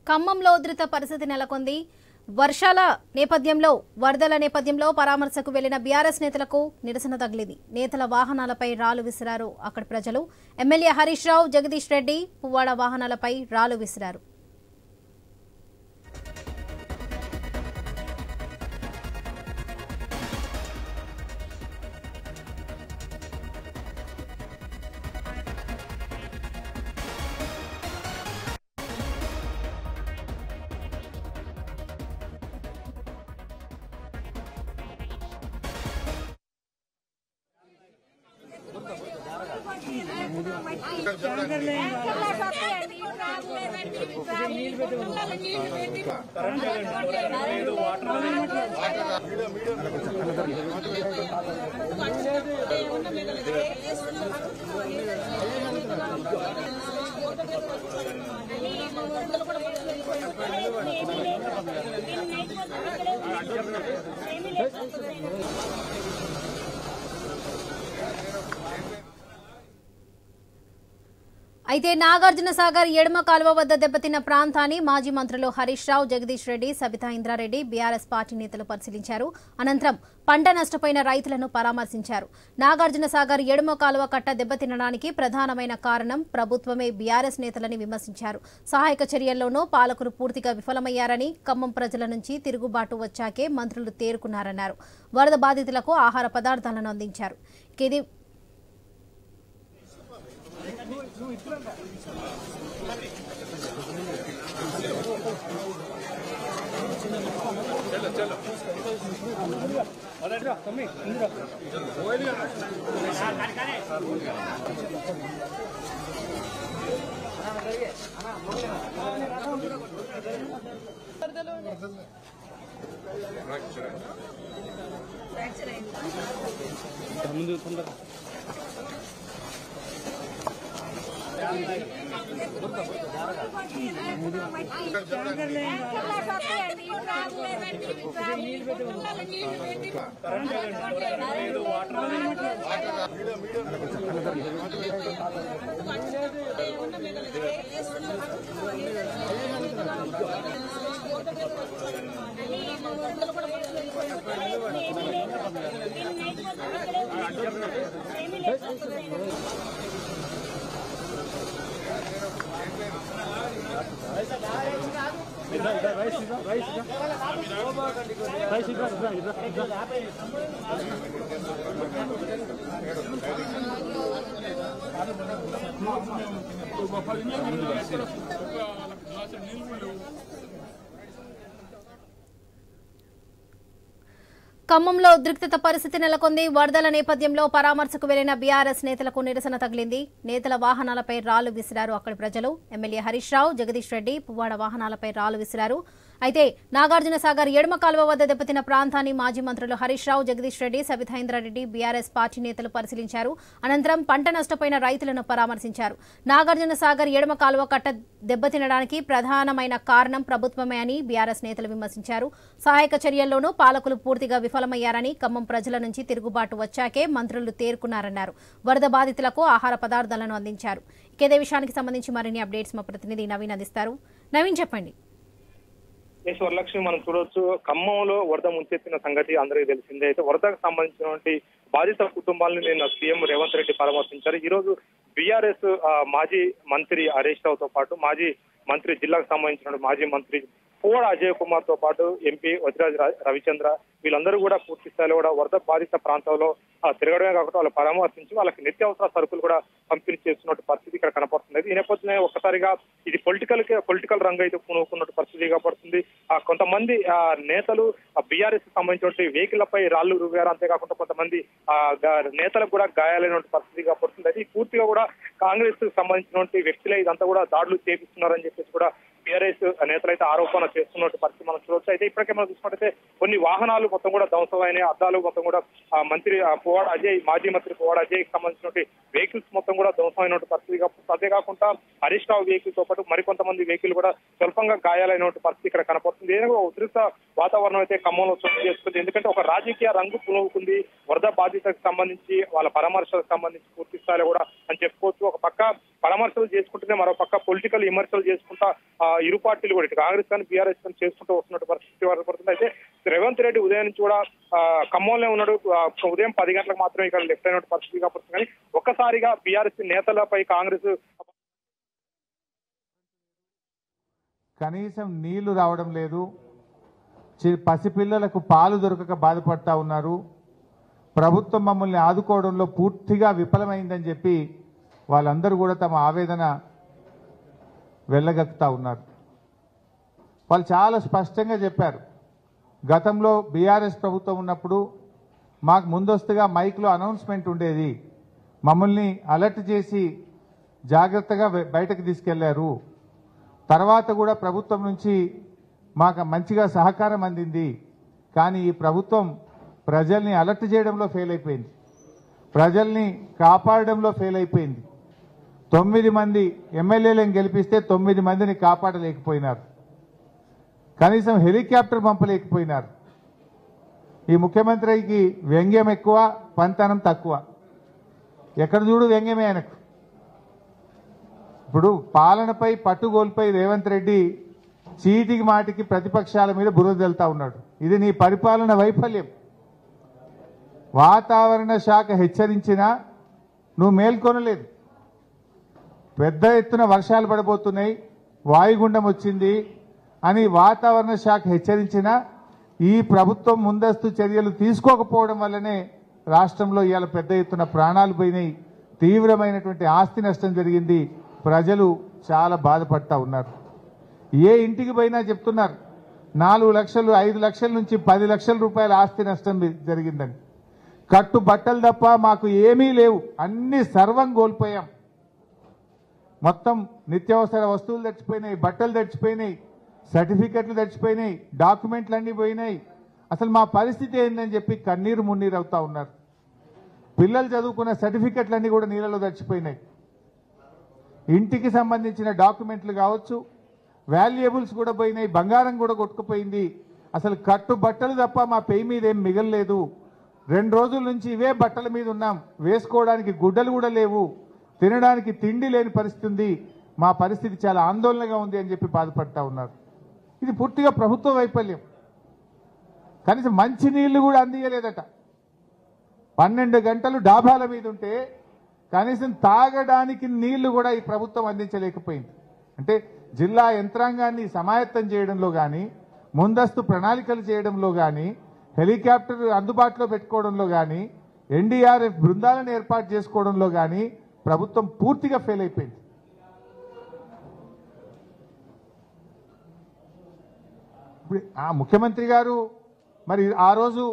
ఖమ్మంలో ఉధృత పరిస్థితి నెలకొంది. వర్షాల నేపథ్యంలో వరదల నేపథ్యంలో పరామర్శకు వెళ్లిన బీఆర్ఎస్ నేతలకు నిరసన తగిలింది. నేతల వాహనాలపై రాళ్లు విసిరారు అక్కడి ప్రజలు. ఎమ్మెల్యే హరీష్ రావు, జగదీష్ రెడ్డి పువ్వాడ వాహనాలపై రాళ్లు విసిరారు. అయితే నాగార్జున సాగర్ ఎడమ కాలువ వద్ద దెబ్బతిన్న ప్రాంతాన్ని మాజీ మంత్రులు హరీష్ రావు, జగదీష్ రెడ్డి, సబితా ఇంద్రారెడ్డి బీఆర్ఎస్ పార్టీ నేతలు పరిశీలించారు. అనంతరం పంట నష్టపోయిన రైతులను పరామర్శించారు. నాగార్జున సాగర్ ఎడమ కాలువ కట్ట దెబ్బతినడానికి ప్రధానమైన కారణం ప్రభుత్వమే బీఆర్ఎస్ నేతలని విమర్శించారు. సహాయక చర్యల్లోనూ పాలకులు పూర్తిగా విఫలమయ్యారని, ఖమ్మం ప్రజల నుంచి తిరుగుబాటు వచ్చాకే మంత్రులు తేరుకున్నారన్నారు. వరద బాధితులకు ఆహార పదార్థాలను అందించారు. ఖమ్మంలో ఉద్రిక్తత పరిస్థితి నెలకొంది. వరదల నేపథ్యంలో పరామర్శకు వెళ్లిన బీఆర్ఎస్ నేతలకు నిరసన తగిలింది. నేతల వాహనాలపై రాళ్లు విసిరారు అక్కడి ప్రజలు. ఎమ్మెల్యే హరీష్ రావు, జగదీష్ రెడ్డి పువ్వాడ వాహనాలపై రాళ్లు విసిరారు. అయితే నాగార్జున సాగర్ ఎడమ కాలువ వద్ద దెబ్బతిన్న ప్రాంతాన్ని మాజీ మంత్రులు హరీష్ రావు, జగదీష్ రెడ్డి, సబితా ఇంద్రారెడ్డి బీఆర్ఎస్ పార్టీ నేతలు పరిశీలించారు. అనంతరం పంట నష్టపోయిన రైతులను పరామర్శించారు. నాగార్జున సాగర్ ఎడమ కాలువ కట్ట దెబ్బతినడానికి ప్రధానమైన కారణం ప్రభుత్వమే అని బీఆర్ఎస్ నేతలు విమర్శించారు. సహాయక చర్యల్లోనూ పాలకులు పూర్తిగా విఫలమయ్యారని, ఖమ్మం ప్రజల నుంచి తిరుగుబాటు వచ్చాకే మంత్రులు తేరుకున్నారన్నారు. వరద బాధితులకు ఆహార పదార్థాలను అందించారు. ఇదే విషయానికి సంబంధించి మరిన్ని అప్డేట్స్ మా ప్రతినిధి నవీన్ అందిస్తారు. నవీన్, చెప్పండి. వరలక్ష్మి, మనం చూడొచ్చు ఖమ్మంలో వరద ముంచెత్తిన సంగతి అందరికీ తెలిసిందే. అయితే వరదకు సంబంధించినటువంటి బాధిత కుటుంబాలను నిన్న సీఎం రేవంత్ రెడ్డి పరామర్శించారు. ఈ రోజు బీఆర్ఎస్ మాజీ మంత్రి హరీష్ రావుతో పాటు మాజీ మంత్రి, జిల్లాకు సంబంధించిన మాజీ మంత్రి పువ్వాడ అజయ్ కుమార్ తో పాటు ఎంపీ వజ్రాజ్ రవిచంద్ర వీళ్ళందరూ కూడా పూర్తి స్థాయిలో కూడా వరద బాధిత ప్రాంతంలో తిరగడమే కాకుండా వాళ్ళు పరామర్శించి వాళ్ళకి నిత్యావసర సరుకులు కూడా పంపిణీ చేస్తున్నట్టు పరిస్థితి ఇక్కడ కనపడుతుంది. ఈ నేపథ్యంలో ఒక్కసారిగా ఇది పొలిటికల్ రంగు అయితే పూనుకున్నట్టు పరిస్థితి కనపడుతుంది. కొంతమంది నేతలు బీఆర్ఎస్ సంబంధించిన వెహికల్లపై రాళ్లు రువ్వారు. అంతేకాకుండా కొంతమంది నేతలకు కూడా గాయాలైన పరిస్థితి కనపడుతుంది. అది పూర్తిగా కూడా కాంగ్రెస్ సంబంధించినటువంటి వ్యక్తులే ఇదంతా కూడా దాడులు చేపిస్తున్నారని చెప్పేసి కూడా బీఆర్ఎస్ నేతలు అయితే ఆరోపణ చేస్తున్నట్టు పరిస్థితి మనం చూడొచ్చు. అయితే ఇప్పటికే మనం చూసుకుంటే కొన్ని వాహనాలు మొత్తం కూడా ధ్వంసమైన అద్దాలు మొత్తం కూడా మంత్రి పువ్వాడ అజయ్, మాజీ మంత్రి పువ్వాడ అజయ్ సంబంధించిన వెహికల్స్ మొత్తం కూడా ధ్వంసమైన పరిస్థితి. అంతేకాకుండా హరీష్ రావు వెహికల్ తో పాటు మరికొంతమంది వెహికల్ కూడా స్వల్పంగా గాయాలైన పరిస్థితి ఇక్కడ కనపడుతుంది. ఏదైనా ఉధృత వాతావరణం అయితే ఖమ్మంలో చోటు చేసుకుంది. ఎందుకంటే ఒక రాజకీయ రంగు పులుముకుంది. వరద బాధితులకు సంబంధించి వాళ్ళ పరామర్శలకు సంబంధించి పూర్తి స్థాయిలో కూడా అని చెప్పుకోవచ్చు. ఒక పక్క పరామర్శలు చేసుకుంటూనే మరో పక్క పొలిటికల్ విమర్శలు చేసుకుంటా ఇరు పార్టీలు కూడా ఇటు కాంగ్రెస్ కానీ బీఆర్ఎస్ కానీ చేసుకుంటూ వస్తున్నట్టు పరిస్థితి పడుతుంది. అయితే రేవంత్ రెడ్డి ఉదయం నుంచి కూడా ఖమ్మంలో ఉన్నాడు. ఉదయం 10 గంటలకు మాత్రమే ఇక్కడ లెఫ్ట్ అయినట్టు పరిస్థితి కాబట్టి కానీ ఒక్కసారిగా బీఆర్ఎస్ నేతలపై కాంగ్రెస్ కనీసం నీళ్లు రావడం లేదు, పసిపిల్లలకు పాలు దొరకక బాధపడతా ఉన్నారు. ప్రభుత్వం మమ్మల్ని ఆదుకోవడంలో పూర్తిగా విఫలమైందని చెప్పి వాళ్ళందరూ కూడా తమ ఆవేదన వెళ్ళగక్కుతా ఉన్నారు. వాళ్ళు చాలా స్పష్టంగా చెప్పారు, గతంలో బీఆర్ఎస్ ప్రభుత్వం ఉన్నప్పుడు మాకు ముందస్తుగా మైక్లో అనౌన్స్మెంట్ ఉండేది, మమ్మల్ని అలర్ట్ చేసి జాగ్రత్తగా బయటకు తీసుకెళ్లారు. తర్వాత కూడా ప్రభుత్వం నుంచి మాకు మంచిగా సహకారం అందింది. కానీ ఈ ప్రభుత్వం ప్రజల్ని అలర్ట్ చేయడంలో ఫెయిల్ అయిపోయింది, ప్రజల్ని కాపాడడంలో ఫెయిల్ అయిపోయింది. 9 మంది ఎమ్మెల్యేలను గెలిపిస్తే 9 మందిని కాపాడలేకపోయినారు, కనీసం హెలికాప్టర్ పంపలేకపోయినారు. ఈ ముఖ్యమంత్రికి వ్యంగ్యం ఎక్కువ, పంతనం తక్కువ. ఎక్కడ చూడు వ్యంగ్యమే ఆయనకు. ఇప్పుడు పాలనపై పట్టుగోల్పై రేవంత్ రెడ్డి చీటికి మాటికి ప్రతిపక్షాల మీద బురద జల్లుతా ఉన్నాడు. ఇది నీ పరిపాలన వైఫల్యం. వాతావరణ శాఖ హెచ్చరించినా నువ్వు మేల్కొనలేదు. పెద్ద ఎత్తున వర్షాలు పడబోతున్నాయి, వాయుగుండం వచ్చింది అని వాతావరణ శాఖ హెచ్చరించినా ఈ ప్రభుత్వం ముందస్తు చర్యలు తీసుకోకపోవడం వల్లనే రాష్ట్రంలో ఇవాళ పెద్ద ఎత్తున ప్రాణాలు పోయినాయి, తీవ్రమైనటువంటి ఆస్తి నష్టం జరిగింది. ప్రజలు చాలా బాధపడతా ఉన్నారు. ఏ ఇంటికి పోయినా చెప్తున్నారు 4 లక్షలు 5 లక్షల నుంచి 10 లక్షల రూపాయల ఆస్తి నష్టం జరిగిందని. కట్టు బట్టలు తప్ప మాకు ఏమీ లేవు, అన్ని సర్వం కోల్పోయాం. మొత్తం నిత్యావసర వస్తువులు తెచ్చిపోయినాయి, బట్టలు తెచ్చిపోయినాయి, సర్టిఫికెట్లు తెచ్చిపోయినాయి, డాక్యుమెంట్లు అన్నీ పోయినాయి. అసలు మా పరిస్థితి ఏందని చెప్పి కన్నీరు మున్నీరు అవుతా ఉన్నారు. పిల్లలు చదువుకున్న సర్టిఫికెట్లన్నీ కూడా నీళ్ళలో తెచ్చిపోయినాయి. ఇంటికి సంబంధించిన డాక్యుమెంట్లు కావచ్చు, వాల్యుయబుల్స్ కూడా పోయినాయి, బంగారం కూడా కొట్టుకుపోయింది. అసలు కట్టు బట్టలు తప్ప మా పెయి మీద ఏం మిగలలేదు. 2 రోజుల నుంచి ఇవే బట్టల మీద ఉన్నాం, వేసుకోవడానికి గుడ్డలు కూడా లేవు, తినడానికి తిండి లేని పరిస్థితి ఉంది, మా పరిస్థితి చాలా ఆందోళనగా ఉంది అని చెప్పి బాధపడతా ఉన్నారు. ఇది పూర్తిగా ప్రభుత్వ వైఫల్యం. కనీసం మంచినీళ్లు కూడా అందియలేదట. 12 గంటలు డాబాల మీద ఉంటే కనీసం తాగడానికి నీళ్లు కూడా ఈ ప్రభుత్వం అందించలేకపోయింది. అంటే జిల్లా యంత్రాంగాన్ని సమాయత్తం చేయడంలో కానీ, ముందస్తు ప్రణాళికలు చేయడంలో కానీ, హెలికాప్టర్ అందుబాటులో పెట్టుకోవడంలో కానీ, ఎన్డీఆర్ఎఫ్ బృందాలను ఏర్పాటు చేసుకోవడంలో కానీ ప్రభుత్వం పూర్తిగా ఫెయిల్ అయిపోయింది. ఇప్పుడు ఆ ముఖ్యమంత్రి గారు మరి ఆ రోజు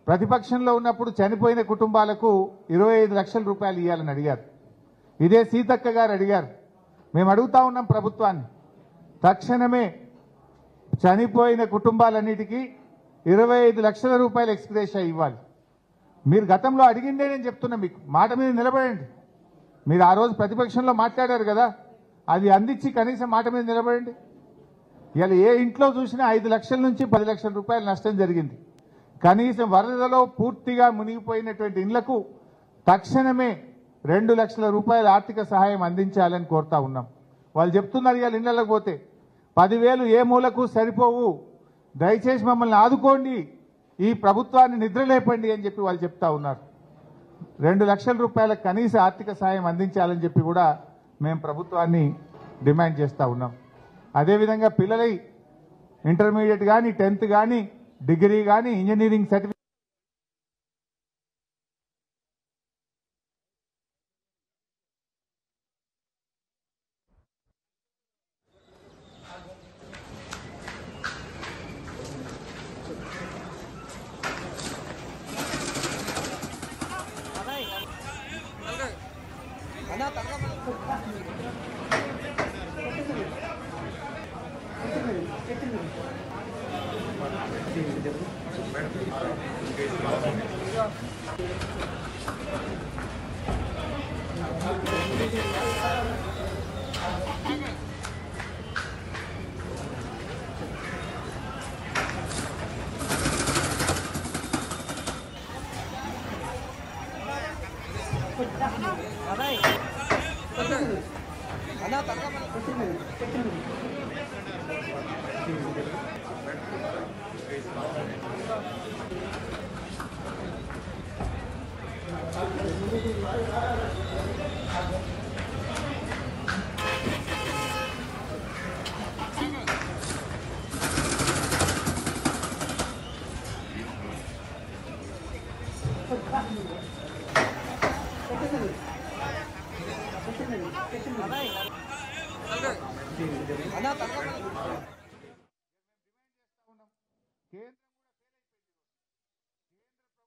ప్రతిపక్షంలో ఉన్నప్పుడు చనిపోయిన కుటుంబాలకు 25 లక్షల రూపాయలు ఇవ్వాలని అడిగారు. ఇదే సీతక్క గారు అడిగారు. మేము అడుగుతా ఉన్నాం ప్రభుత్వాన్ని, తక్షణమే చనిపోయిన కుటుంబాలన్నిటికీ 25 లక్షల రూపాయలు ఎక్స్గ్రేషియా ఇవ్వాలి. మీరు గతంలో అడిగిందే నేను చెప్తున్నా, మీకు మాట మీద నిలబడండి. మీరు ఆ రోజు ప్రతిపక్షంలో మాట్లాడారు కదా, అది అందించి కనీసం మాట మీద నిలబడండి. ఇలా ఏ ఇంట్లో చూసినా 5 లక్షల నుంచి 10 లక్షల రూపాయల నష్టం జరిగింది. కనీసం వరదలో పూర్తిగా మునిగిపోయినటువంటి ఇళ్లకు తక్షణమే 2 లక్షల రూపాయల ఆర్థిక సహాయం అందించాలని కోరుతా ఉన్నాం. వాళ్ళు చెప్తున్నారు ఇవాళ ఇళ్లకు పోతే 10,000 ఏ మూలకు సరిపోవు, దయచేసి మమ్మల్ని ఆదుకోండి, ఈ ప్రభుత్వాన్ని నిద్రలేపండి అని చెప్పి వాళ్ళు చెప్తా ఉన్నారు. 2 లక్షల రూపాయల కనీస ఆర్థిక సహాయం అందించాలని చెప్పి కూడా మేము ప్రభుత్వాన్ని డిమాండ్ చేస్తూ ఉన్నాం. అదేవిధంగా పిల్లలై ఇంటర్మీడియట్ కానీ, 10th కానీ, డిగ్రీ కానీ, ఇంజనీరింగ్ సర్టిఫికేట్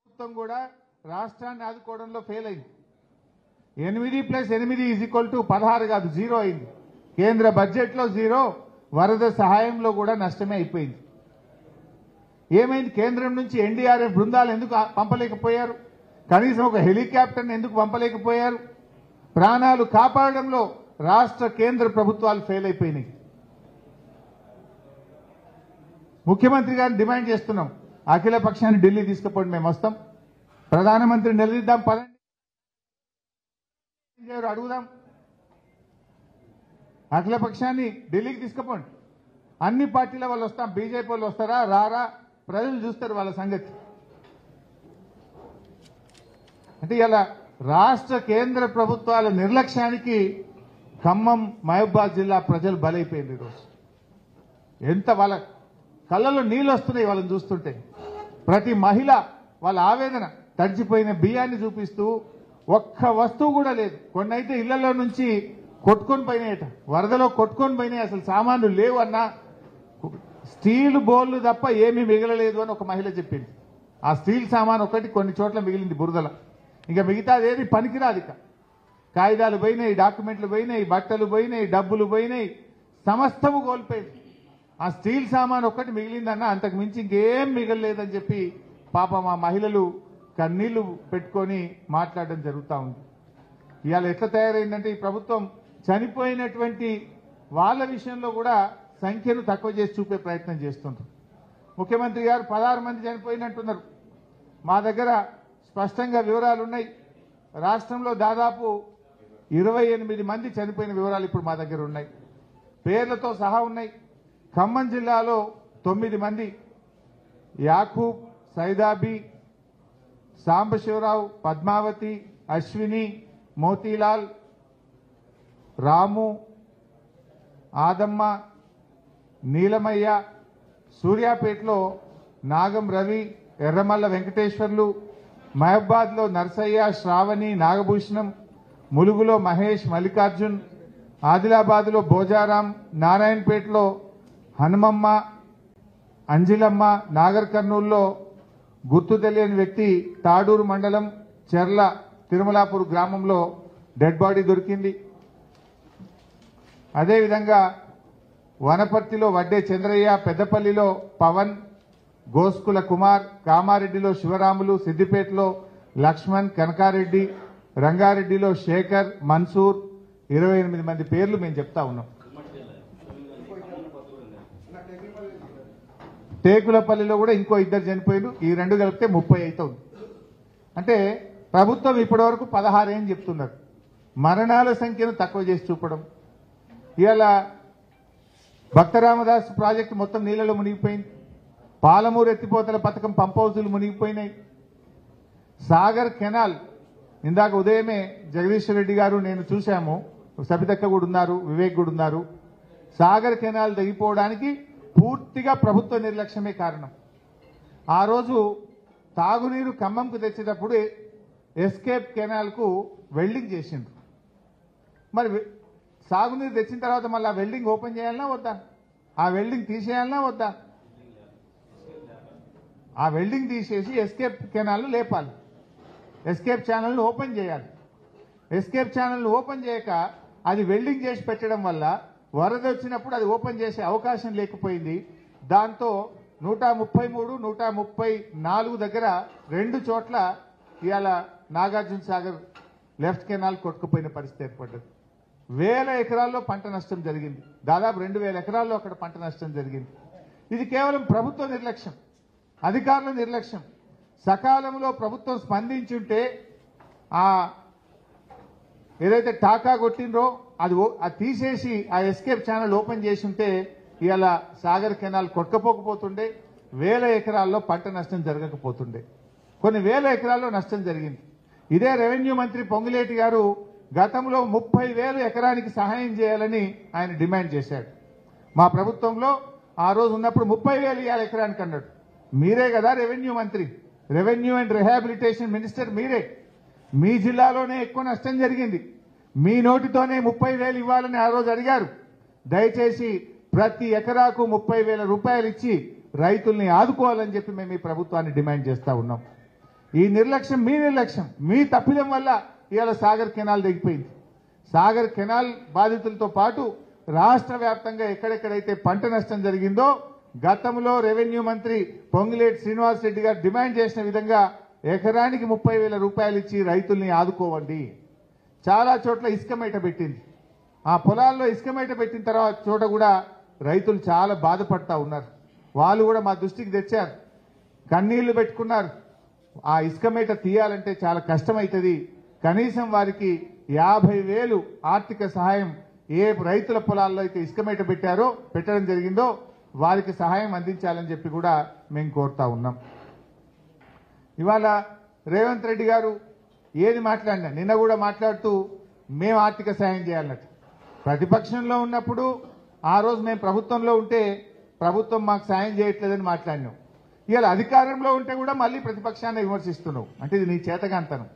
ప్రభుత్వం కూడా రాష్ట్రాన్ని ఆదుకోవడంలో ఫెయిల్ అయింది. 8+8 = 16 కాదు, 0 అయింది. కేంద్ర బడ్జెట్లో 0, వరద సహాయంలో కూడా నష్టమే అయిపోయింది. ఏమైంది? కేంద్రం నుంచి ఎన్డీఆర్ఎఫ్ బృందాలు ఎందుకు పంపలేకపోయారు? కనీసం ఒక హెలికాప్టర్ని ఎందుకు పంపలేకపోయారు? ప్రాణాలు కాపాడడంలో రాష్ట్ర కేంద్ర ప్రభుత్వాలు ఫెయిల్ అయిపోయినాయి. ముఖ్యమంత్రి గారిని డిమాండ్ చేస్తున్నాం, అఖిల పక్షాన్ని ఢిల్లీ తీసుకుపోండి, మేము వస్తాం. ప్రధానమంత్రిని నిలదీద్దాం, పదండి అడుగుదాం. అఖిల పక్షాన్ని ఢిల్లీకి తీసుకుపోండి. అన్ని పార్టీల వాళ్ళు వస్తాం. బీజేపీ వాళ్ళు వస్తారా రారా, ప్రజలు చూస్తారు వాళ్ళ సంగతి. అంటే ఇలా రాష్ట్ర కేంద్ర ప్రభుత్వాల నిర్లక్ష్యానికి ఖమ్మం మహబూబాద్ జిల్లా ప్రజలు బలైపోయింది. ఈరోజు ఎంత వాళ్ళ కళ్ళలో నీళ్ళు వస్తున్నాయి వాళ్ళని చూస్తుంటే. ప్రతి మహిళ వాళ్ళ ఆవేదన, తడిచిపోయిన బియ్యాన్ని చూపిస్తూ ఒక్క వస్తువు కూడా లేదు. కొన్ని అయితే ఇళ్లలో నుంచి కొట్టుకొని పోయినాయట, వరదలో కొట్టుకొని పోయినాయి, అసలు సామాన్లు లేవు అన్నా. స్టీల్ బౌల్లు తప్ప ఏమీ మిగలలేదు అని ఒక మహిళ చెప్పింది. ఆ స్టీల్ సామాన్ ఒకటి కొన్ని చోట్ల మిగిలింది బురదల, ఇంకా మిగతాది ఏది పనికిరాదు. ఇక కాగితాలు పోయినాయి, డాక్యుమెంట్లు పోయినాయి, బట్టలు పోయినాయి, డబ్బులు పోయినాయి, సమస్తము కోల్పోయింది. ఆ స్టీల్ సామాన్ ఒక్కటి మిగిలిందన్న, అంతకు మించి ఇంకేం మిగలలేదని చెప్పి పాపం ఆ మహిళలు కన్నీళ్లు పెట్టుకొని మాట్లాడడం జరుగుతూ ఉంది. ఇవాళ ఎట్లా తయారైందంటే ఈ ప్రభుత్వం చనిపోయినటువంటి వాళ్ళ విషయంలో కూడా సంఖ్యను తక్కువ చేసి చూపే ప్రయత్నం చేస్తుంటారు. ముఖ్యమంత్రి గారు 16 మంది చనిపోయినట్టున్నారు. మా దగ్గర స్పష్టంగా వివరాలు ఉన్నాయి. రాష్ట్రంలో దాదాపు 28 మంది చనిపోయిన వివరాలు ఇప్పుడు మా దగ్గర ఉన్నాయి, పేర్లతో సహా ఉన్నాయి. ఖమ్మం జిల్లాలో 9 మంది, యాకూబ్, సైదాబి, సాంబశివరావు, పద్మావతి, అశ్విని, మోతీలాల్, రాము, ఆదమ్మ, నీలమయ్య. సూర్యాపేటలో నాగం రవి, ఎర్రమల్ల వెంకటేశ్వర్లు, మహబాద్లో నర్సయ్య, శ్రావణి, నాగభూషణం, ములుగులో మహేష్, మల్లికార్జున్, ఆదిలాబాద్లో భోజారాం, నారాయణపేటలో హనుమమ్మ, అంజిలమ్మ, నాగర్ కర్నూల్లో గుర్తు తెలియని వ్యక్తి, తాడూరు మండలం చెర్ల తిరుమలాపూర్ గ్రామంలో డెడ్ బాడీ దొరికింది. అదేవిధంగా వనపర్తిలో వడ్డే చంద్రయ్య, పెద్దపల్లిలో పవన్, గోస్కుల కుమార్, కామారెడ్డిలో శివరాములు, సిద్దిపేటలో లక్ష్మణ్, కనకారెడ్డి, రంగారెడ్డిలో శేఖర్, మన్సూర్. 28 మంది పేర్లు మేము చెప్తా ఉన్నాం. టేకులపల్లిలో కూడా ఇంకో 2 చనిపోయారు. ఈ 2 కలిపితే 30 అవుతుంది. అంటే ప్రభుత్వం ఇప్పటివరకు 16 అని చెప్తున్నారు. మరణాల సంఖ్యను తక్కువ చేసి చూపడం. ఇవాళ భక్తరామదాస్ ప్రాజెక్టు మొత్తం నీళ్లలో మునిగిపోయింది. పాలమూరు ఎత్తిపోతల పథకం పంప్ హౌజులు మునిగిపోయినాయి. సాగర్ కెనాల్ ఇందాక ఉదయమే జగదీశ్వర్ రెడ్డి గారు నేను చూశాము, సబితక్క కూడా ఉన్నారు, వివేక్ కూడా ఉన్నారు. సాగర్ కెనాల్ తెగిపోవడానికి పూర్తిగా ప్రభుత్వ నిర్లక్ష్యమే కారణం. ఆ రోజు తాగునీరు ఖమ్మంకు తెచ్చేటప్పుడు ఎస్కేప్ కెనాల్కు వెల్డింగ్ చేసిండ్రు. మరి సాగునీరు తెచ్చిన తర్వాత మళ్ళీ ఆ వెల్డింగ్ ఓపెన్ చేయాలన్నా వద్దా? ఆ వెల్డింగ్ తీసేయాలన్నా వద్దా? ఆ వెల్డింగ్ తీసేసి ఎస్కేప్ కెనాల్ను లేపాలి, ఎస్కేప్ ఛానల్ను ఓపెన్ చేయాలి. ఎస్కేప్ ఛానల్ను ఓపెన్ చేయక అది వెల్డింగ్ చేసి పెట్టడం వల్ల వరద వచ్చినప్పుడు అది ఓపెన్ చేసే అవకాశం లేకపోయింది. దాంతో 133, 134 దగ్గర 2 చోట్ల ఇవాళ నాగార్జున సాగర్ లెఫ్ట్ కెనాల్ కొట్టుకుపోయిన పరిస్థితి ఏర్పడ్డది. 1000 ఎకరాల్లో పంట నష్టం జరిగింది. దాదాపు 2000 ఎకరాల్లో అక్కడ పంట నష్టం జరిగింది. ఇది కేవలం ప్రభుత్వ నిర్లక్ష్యం, అధికారుల నిర్లక్ష్యం. సకాలంలో ప్రభుత్వం స్పందించుంటే ఆ ఏదైతే టాకా కొట్టిండ్రో అది తీసేసి ఆ ఎస్కేప్ ఛానల్ ఓపెన్ చేసి ఉంటే ఇవాళ సాగర్ కెనాల్ కొట్టుకపోకపోతుండే, 1000 ఎకరాల్లో పంట నష్టం జరగకపోతుండే. కొన్ని 1000 ఎకరాల్లో నష్టం జరిగింది. ఇదే రెవెన్యూ మంత్రి పొంగులేటి గారు గతంలో 30,000 ఎకరానికి సహాయం చేయాలని ఆయన డిమాండ్ చేశాడు. మా ప్రభుత్వంలో ఆ రోజు ఉన్నప్పుడు 30,000 ఇవ్వాలి ఎకరానికి అన్నాడు. మీరే కదా రెవెన్యూ మంత్రి, రెవెన్యూ అండ్ రిహాబిలిటేషన్ మినిస్టర్ మీరే. మీ జిల్లాలోనే ఎక్కువ నష్టం జరిగింది. మీ నోటితోనే 30,000 ఇవ్వాలని ఆ రోజు అడిగారు. దయచేసి ప్రతి ఎకరాకు 30,000 రూపాయలు ఇచ్చి రైతుల్ని ఆదుకోవాలని చెప్పి మేము ఈ ప్రభుత్వాన్ని డిమాండ్ చేస్తా ఉన్నాం. ఈ నిర్లక్ష్యం మీ నిర్లక్ష్యం, మీ తప్పిదం వల్ల ఇవాళ సాగర్ కెనాల్ దిగిపోయింది. సాగర్ కెనాల్ బాధితులతో పాటు రాష్ట్ర వ్యాప్తంగా ఎక్కడెక్కడైతే పంట నష్టం జరిగిందో గతంలో రెవెన్యూ మంత్రి పొంగులేటి శ్రీనివాస్ రెడ్డి గారు డిమాండ్ చేసిన విధంగా ఎకరానికి 30,000 రూపాయలు ఇచ్చి రైతుల్ని ఆదుకోవండి. చాలా చోట్ల ఇసుక మేట పెట్టింది. ఆ పొలాల్లో ఇసుక మేట పెట్టిన తర్వాత చోట కూడా రైతులు చాలా బాధపడతా ఉన్నారు. వాళ్ళు కూడా మా దృష్టికి తెచ్చారు, కన్నీళ్లు పెట్టుకున్నారు. ఆ ఇసుక మేట తీయాలంటే చాలా కష్టమవుతుంది, కనీసం వారికి 50,000 ఆర్థిక సహాయం ఏ రైతుల పొలాల్లో అయితే ఇసుక మేట పెట్టడం జరిగిందో వారికి సహాయం అందించాలని చెప్పి కూడా మేము కోరుతా ఉన్నాం. ఇవాళ రేవంత్ రెడ్డి గారు ఏది మాట్లాడినా నిన్న కూడా మాట్లాడుతూ మేము ఆర్థిక సాయం చేయాలన్నట్టు. ప్రతిపక్షంలో ఉన్నప్పుడు ఆ రోజు మేము ప్రభుత్వంలో ఉంటే ప్రభుత్వం మాకు సాయం చేయట్లేదని మాట్లాడినాం. ఇవాళ అధికారంలో ఉంటే కూడా మళ్ళీ ప్రతిపక్షాన్ని విమర్శిస్తున్నావు. అంటే ఇది నీ చేతగాంతనం.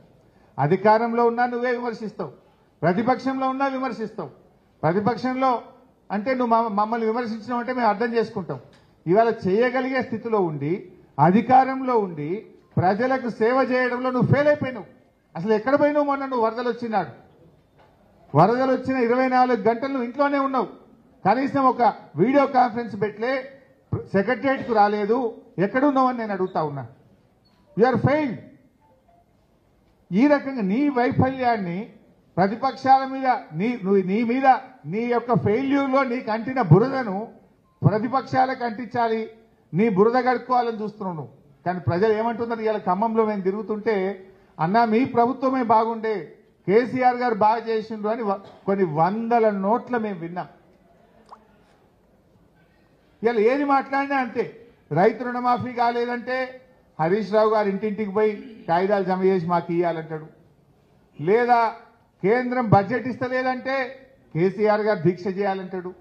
అధికారంలో ఉన్నా నువ్వే విమర్శిస్తావు, ప్రతిపక్షంలో ఉన్నా విమర్శిస్తావు. ప్రతిపక్షంలో అంటే నువ్వు మమ్మల్ని విమర్శించడం అంటే మేము అర్థం చేసుకుంటాం. ఇవాళ చేయగలిగే స్థితిలో ఉండి అధికారంలో ఉండి ప్రజలకు సేవ చేయడంలో నువ్వు ఫెయిల్ అయిపోయినావు. అసలు ఎక్కడ పోయినావు? మొన్న నువ్వు వరదలు వచ్చిన 24 గంటలు నువ్వు ఇంట్లోనే ఉన్నావు. కనీసం ఒక వీడియో కాన్ఫరెన్స్ పెట్టలే, సెక్రటరియట్కు రాలేదు, ఎక్కడున్నావని నేను అడుగుతా ఉన్నా. You are failed. ఈ రకంగా నీ వైఫల్యాన్ని ప్రతిపక్షాల మీద నీ యొక్క ఫెయిల్యూర్లో నీకు అంటిన బురదను ప్రతిపక్షాలకు అంటించాలి, నీ బురద గడుక్కోవాలని చూస్తున్నావు నువ్వు. కానీ ప్రజలు ఏమంటున్నారు? ఇవాళ ఖమ్మంలో మేము తిరుగుతుంటే అన్నా మీ ప్రభుత్వమే బాగుండే, కేసీఆర్ గారు బాగా చేసిండ్రు అని కొన్ని వందల నోట్ల మేము విన్నాం. ఇవాళ ఏది మాట్లాడినా అంతే. రైతు రుణమాఫీ కాలేదంటే హరీష్ రావు గారు ఇంటింటికి పోయి కాగితాలు జమ చేసి మాకు ఇవ్వాలంటాడు. లేదా కేంద్రం బడ్జెట్ ఇస్తలేదంటే కేసీఆర్ గారు దీక్ష చేయాలంటాడు.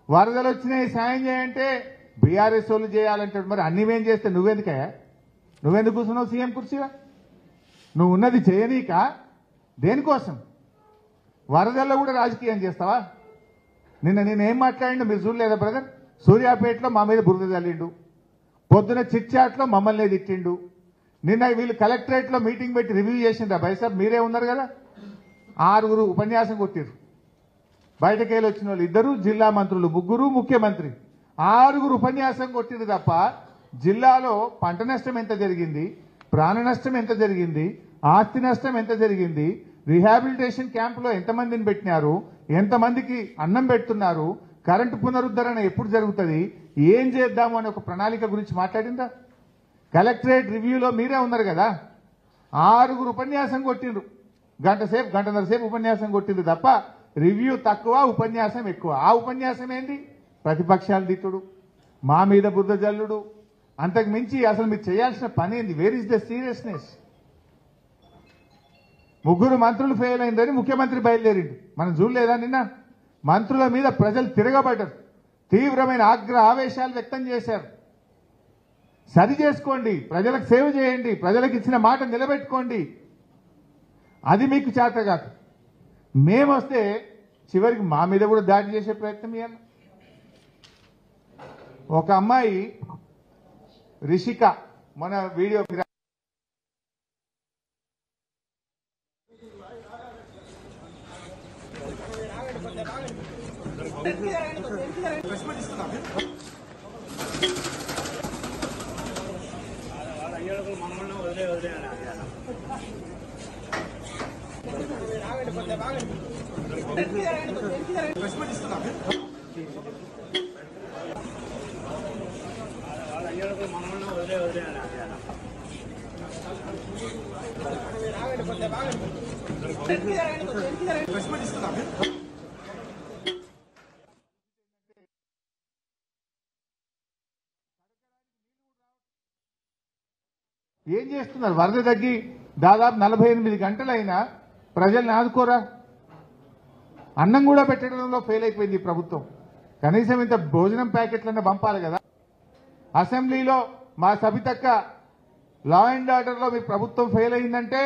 వరదలు వచ్చినాయి సాయం చేయంటే బీఆర్ఎస్ వాళ్ళు చేయాలంటాడు. మరి అన్ని మేం చేస్తే నువ్వెందుకు కూర్చున్నావు సీఎం కుర్చీగా? నువ్వు ఉన్నది చేయనీక దేనికోసం? వరదల్లో కూడా రాజకీయం చేస్తావా? నేనేం మాట్లాడిండు మీరు చూడలేదా బ్రదర్? సూర్యాపేటలో మా మీద బురద చల్లిండు, పొద్దున చిట్చాట్లో మమ్మల్ని తిట్టిండు. నిన్న వీళ్ళు కలెక్టరేట్లో మీటింగ్ పెట్టి రివ్యూ చేసిండ్రా బైసాబ్? మీరే ఉన్నారు కదా. 6 ఉపన్యాసం కొట్టిరు. బయటకెళ్ళి వచ్చిన వాళ్ళు 2 జిల్లా మంత్రులు, 3 ముఖ్యమంత్రి, 6 ఉపన్యాసం కొట్టిరు తప్ప జిల్లాలో పంట నష్టం ఎంత జరిగింది, ప్రాణ నష్టం ఎంత జరిగింది, ఆస్తి నష్టం ఎంత జరిగింది, రీహాబిలిటేషన్ క్యాంపులో ఎంతమందిని పెట్టినారు, ఎంతమందికి అన్నం పెడుతున్నారు, కరెంటు పునరుద్ధరణ ఎప్పుడు జరుగుతుంది, ఏం చేద్దాము అనే ఒక ప్రణాళిక గురించి మాట్లాడిందా? కలెక్టరేట్ రివ్యూలో మీరే ఉన్నారు కదా. 6 ఉపన్యాసం కొట్టిండ్రు, గంటన్నర సేపు ఉపన్యాసం కొట్టిండ్రు తప్ప రివ్యూ తక్కువ, ఉపన్యాసం ఎక్కువ. ఆ ఉపన్యాసం ఏంటి? ప్రతిపక్షాలు తిట్టుడు, మా మీద బురద జల్లుడు. అంతకు మించి అసలు మీరు చేయాల్సిన పని ఏంది? Where is the seriousness? 3 మంత్రులు ఫెయిల్ అయిందని ముఖ్యమంత్రి బయలుదేరిండు. మనం చూడలేదా నిన్న? మంత్రుల మీద ప్రజలు తిరగబడ్డారు, తీవ్రమైన ఆవేశాలు వ్యక్తం చేశారు. సరి చేసుకోండి, ప్రజలకు సేవ చేయండి, ప్రజలకు ఇచ్చిన మాట నిలబెట్టుకోండి. అది మీకు చేత కాదు. మేమొస్తే చివరికి మా మీద కూడా దాడి చేసే ప్రయత్నం చేయాలి. ఒక అమ్మాయి రిషిక మన వీడియో ఏం చేస్తున్నారు? వరద తగ్గి దాదాపు 48 గంటలైనా ప్రజల్ని ఆదుకోరా? అన్నం కూడా పెట్టడంలో ఫెయిల్ అయిపోయింది ఈ ప్రభుత్వం. కనీసం ఇంత భోజనం ప్యాకెట్లన్నా పంపాలి కదా. అసెంబ్లీలో మా సబితక్క లా అండ్ ఆర్డర్లో మీ ప్రభుత్వం ఫెయిల్ అయిందంటే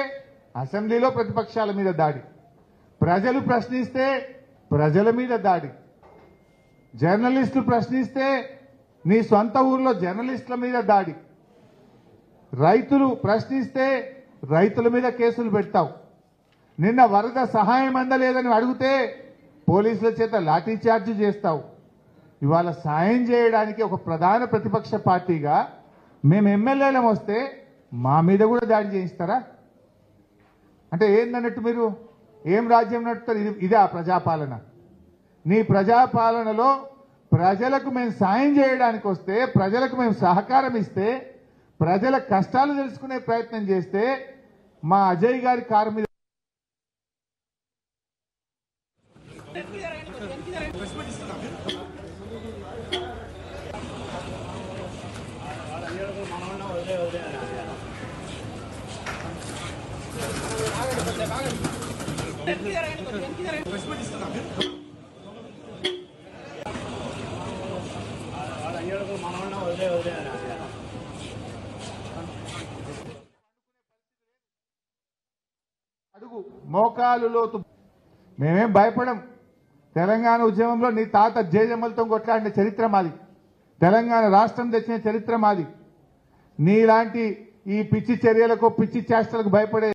అసెంబ్లీలో ప్రతిపక్షాల మీద దాడి, ప్రజలు ప్రశ్నిస్తే ప్రజల మీద దాడి, జర్నలిస్టులు ప్రశ్నిస్తే నీ సొంత ఊర్లో జర్నలిస్టుల మీద దాడి, రైతులు ప్రశ్నిస్తే రైతుల మీద కేసులు పెడతావు. నిన్న వరద సహాయం అందలేదని అడిగితే పోలీసుల చేత లాఠీ చార్జ్ చేస్తావు. ఇవాళ సాయం చేయడానికి ఒక ప్రధాన ప్రతిపక్ష పార్టీగా మేము ఎమ్మెల్యేలం వస్తే మా మీద కూడా దాడి చేయిస్తారా? అంటే ఏందన్నట్టు మీరు ఏం రాజ్యం నడుపుతారు? ఇదే ప్రజాపాలన. నీ ప్రజాపాలనలో ప్రజలకు మేము సాయం చేయడానికి వస్తే, ప్రజలకు మేము సహకారం ఇస్తే, ప్రజల కష్టాలు తెలుసుకునే ప్రయత్నం చేస్తే మా అజయ్ గారి కారు మీద అడుగు మోకాలు లోతు. మేమేం భయపడం. తెలంగాణ ఉద్యమంలో నీ తాత జేజమ్మలతో కొట్లాడిన చరిత్ర మాది. తెలంగాణ రాష్ట్రం తెచ్చిన చరిత్ర మాది. నీలాంటి ఈ పిచ్చి చర్యలకు, పిచ్చి చేష్టలకు భయపడే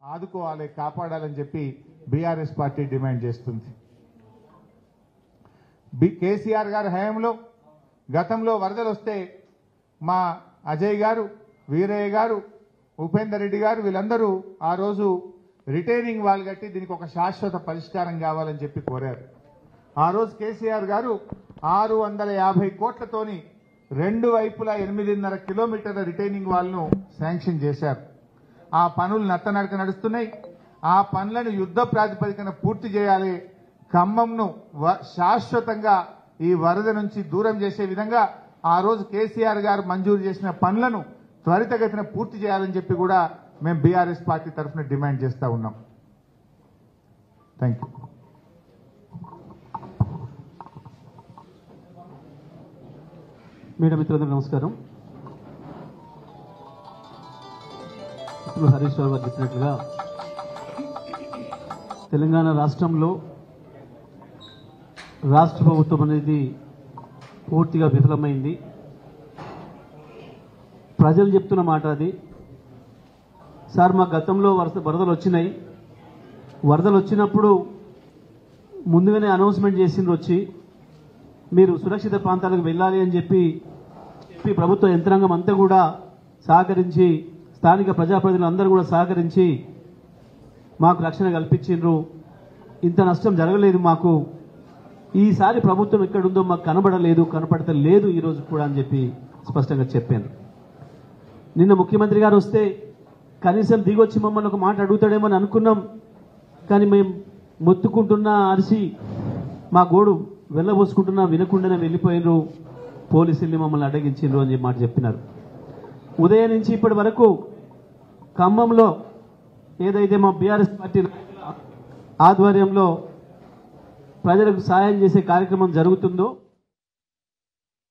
ఆదుకోవాలి, కాపాడాలని చెప్పి బీఆర్ఎస్ పార్టీ డిమాండ్ చేస్తుంది. కేసీఆర్ గారి హయాంలో గతంలో వరదలు వస్తే మా అజయ్ గారు, వీరయ్య గారు, ఉపేందర్ రెడ్డి గారు వీళ్ళందరూ ఆ రోజు రిటైనింగ్ వాల్ కట్టి దీనికి ఒక శాశ్వత పరిష్కారం కావాలని చెప్పి కోరారు. ఆ రోజు కేసీఆర్ గారు 650 కోట్లతోని రెండు వైపులా 8.5 కిలోమీటర్ల రిటైనింగ్ వాల్ను శాంక్షన్ చేశారు. ఆ పనులు నత్తనడక నడుస్తున్నాయి. ఆ పనులను యుద్ధ ప్రాతిపదికన పూర్తి చేయాలి. ఖమ్మంను శాశ్వతంగా ఈ వరద నుంచి దూరం చేసే విధంగా ఆ రోజు కేసీఆర్ గారు మంజూరు చేసిన పనులను త్వరితగతిన పూర్తి చేయాలని చెప్పి కూడా మేము బీఆర్ఎస్ పార్టీ తరఫున డిమాండ్ చేస్తా ఉన్నాం. Thank you. మీడియా మిత్రులందరూ నమస్కారం. ఇప్పుడు హరీష్ రావు గారు చెప్పినట్లుగా తెలంగాణ రాష్ట్రంలో రాష్ట్ర ప్రభుత్వం అనేది పూర్తిగా విఫలమైంది. ప్రజలు చెప్తున్న మాట అది. సార్ మా గతంలో వరదలు వచ్చినాయి, వరదలు వచ్చినప్పుడు ముందుగానే అనౌన్స్మెంట్ చేసిండ్రు, వచ్చి మీరు సురక్షిత ప్రాంతాలకు వెళ్ళాలి అని చెప్పి ప్రభుత్వ యంత్రాంగం అంతా కూడా సహకరించి, స్థానిక ప్రజాప్రతినిధులు అందరూ కూడా సహకరించి మాకు రక్షణ కల్పించిండ్రు. ఇంత నష్టం జరగలేదు మాకు. ఈసారి ప్రభుత్వం ఎక్కడుందో మాకు కనపడతలేదు ఈరోజు కూడా అని చెప్పి స్పష్టంగా చెప్పాను. నిన్న ముఖ్యమంత్రి గారు వస్తే కనీసం దిగొచ్చి మమ్మల్ని ఒక మాట అడుగుతాడేమో అని అనుకున్నాం. కానీ మేము మొత్తుకుంటున్నా అరిసి మా గోడు వెళ్ళబోసుకుంటున్నా వినకుండానే వెళ్ళిపోయినరు. పోలీసుల్ని మమ్మల్ని అడ్డగించిండ్రు అని మాట చెప్పినారు. ఉదయం నుంచి ఇప్పటి వరకు ఖమ్మంలో ఏదైతే మా బీఆర్ఎస్ పార్టీ ఆధ్వర్యంలో ప్రజలకు సాయం చేసే కార్యక్రమం జరుగుతుందో